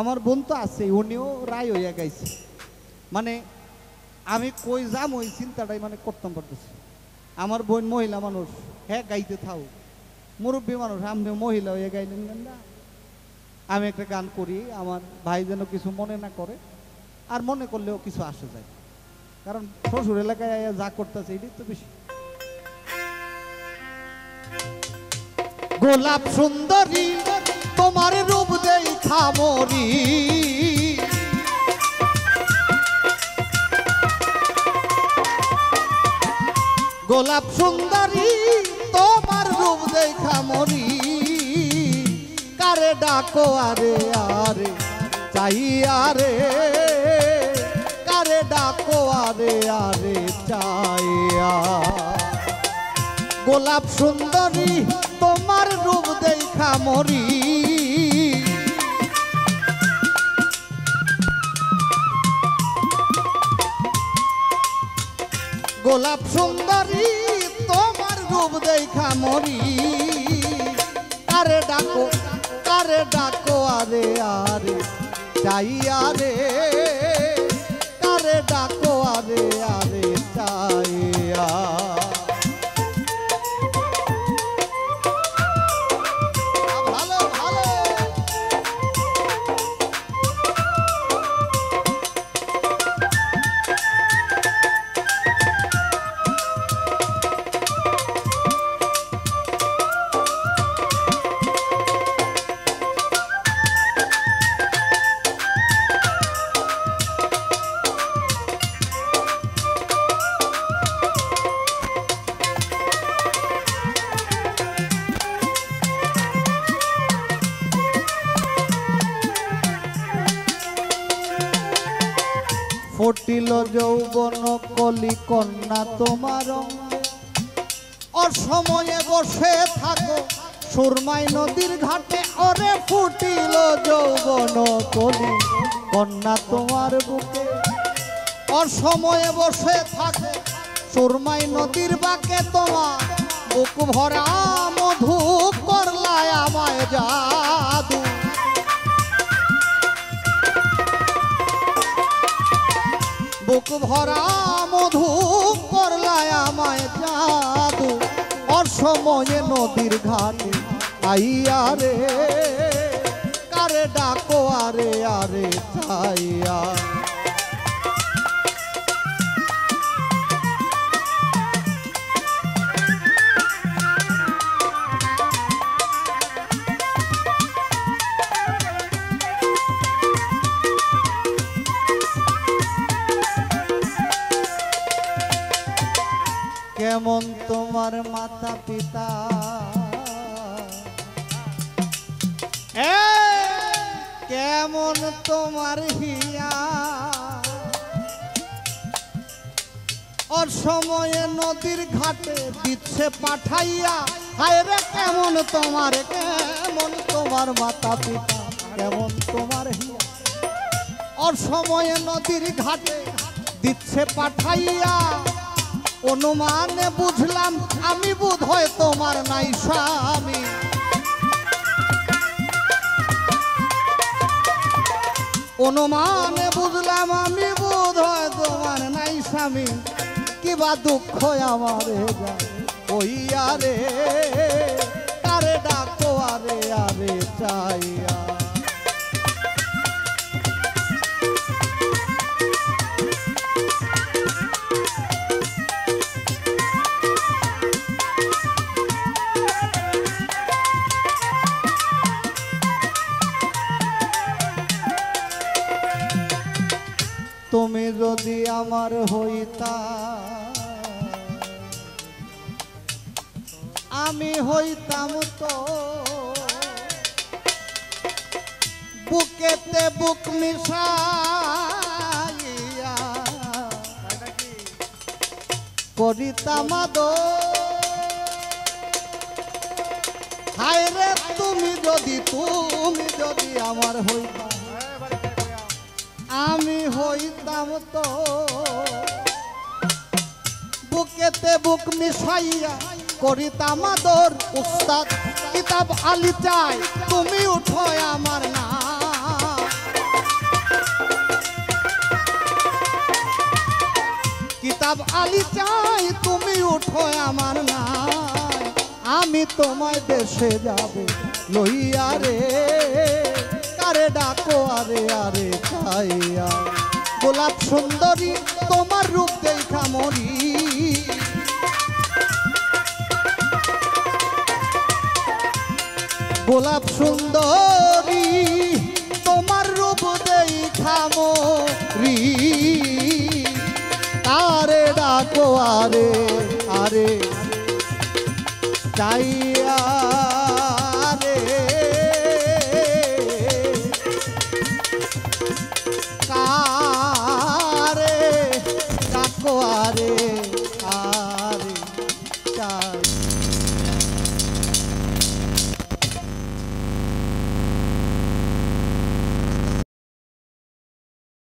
আমার বোন তো আছে, উনিও রায় হইয়া গাইছে। মানে আমি কই যাম ওই চিন্তাটাই মানে করতাম পারতেছি। আমার বোন মহিলা মানুষ, হ্যাঁ গাইতে থাও, মুরব্বী মানুষ, আপনি মহিলা হয়ে গাইলেন না। আমি একটা গান করি, আমার ভাই যেন কিছু মনে না করে, আর মনে করলেও কিছু আসে যায়, কারণ শ্বশুর এলাকায় যা করতেছে এটাই তো বেশি। গোলাপ সুন্দরী তোমার রূপ দেখা মরি, গোলাপ সুন্দরী তোমার রূপ দেখা মরি, কারে ডাকো আরে আরে চাইয়া রে, কারে ডাকো আরে আরে চাইয়া। গোলাপ সুন্দরী তোমার রূপ দেখা মরি, গোলাপ সুন্দরী তোমার রূপ দেখা মরি, কারে ডাকো আরে আরে চাইয়া রে, কারে ডাকো আরে আরে চাইয়া। ফুটিল যৌবন কলি কন্যা তোমার অঙ্গে, অসময়ে বসে থাকো সুরমাই নদীর ঘাটে, ওরে ফুটিল যৌবন কলি কন্যা তোমার বুকে, অসময়ে বসে থাকো সুরমাই নদীর বাঁকে, তোমার বুক ভরা মধু করলায় আমায় জাদু, বুক ভরা মধু করলায় আমায় জাদু, অসময়ে নদীর ঘাটে আইয়া রে, কারে ডাকো আরে আরে চাইয়া। কেমন তোমার মাতা পিতা, কেমন তোমার হিয়া, অসময়ে নদীর ঘাটে দিচ্ছে পাঠাইয়া, হায় রে কেমন তোমার মাতা পিতা, কেমন তোমার হিয়া, অসময়ে নদীর ঘাটে দিচ্ছে পাঠাইয়া, অনুমানে বুঝলাম আমি বোধহয় তোমার নাই স্বামী, অনুমানে বুঝলাম আমি বোধহয় তোমার নাই স্বামী, কিবা দুঃখ আমার ওই আরে, কারে ডাকো আরে আরে চাইয়া। তুমি যদি আমার হইতা, আমি হইতাম তো বুকেতে বুক মিশাইয়া, করিতাম হায় রে তুমি যদি আমার হইতা, আমি হইতাম তো বুকেতে বুক মিশাইয়া, করিতাম আদর উস্তাদ কিতাব আলী চাই, তুমি উঠো আমার নাম, কাব আলী চাই তুমি উঠো আমার নাই আমি তোমায় দেশে যাবে লইয়া রে কারে ডাকো আরে আরে চাইয়া গোলাপ সুন্দরী তোমার রূপ দেখা মরি গোলাপ সুন্দরী তোমার রূপ দেখা মরি কারে ডাকো আরে আরে চাই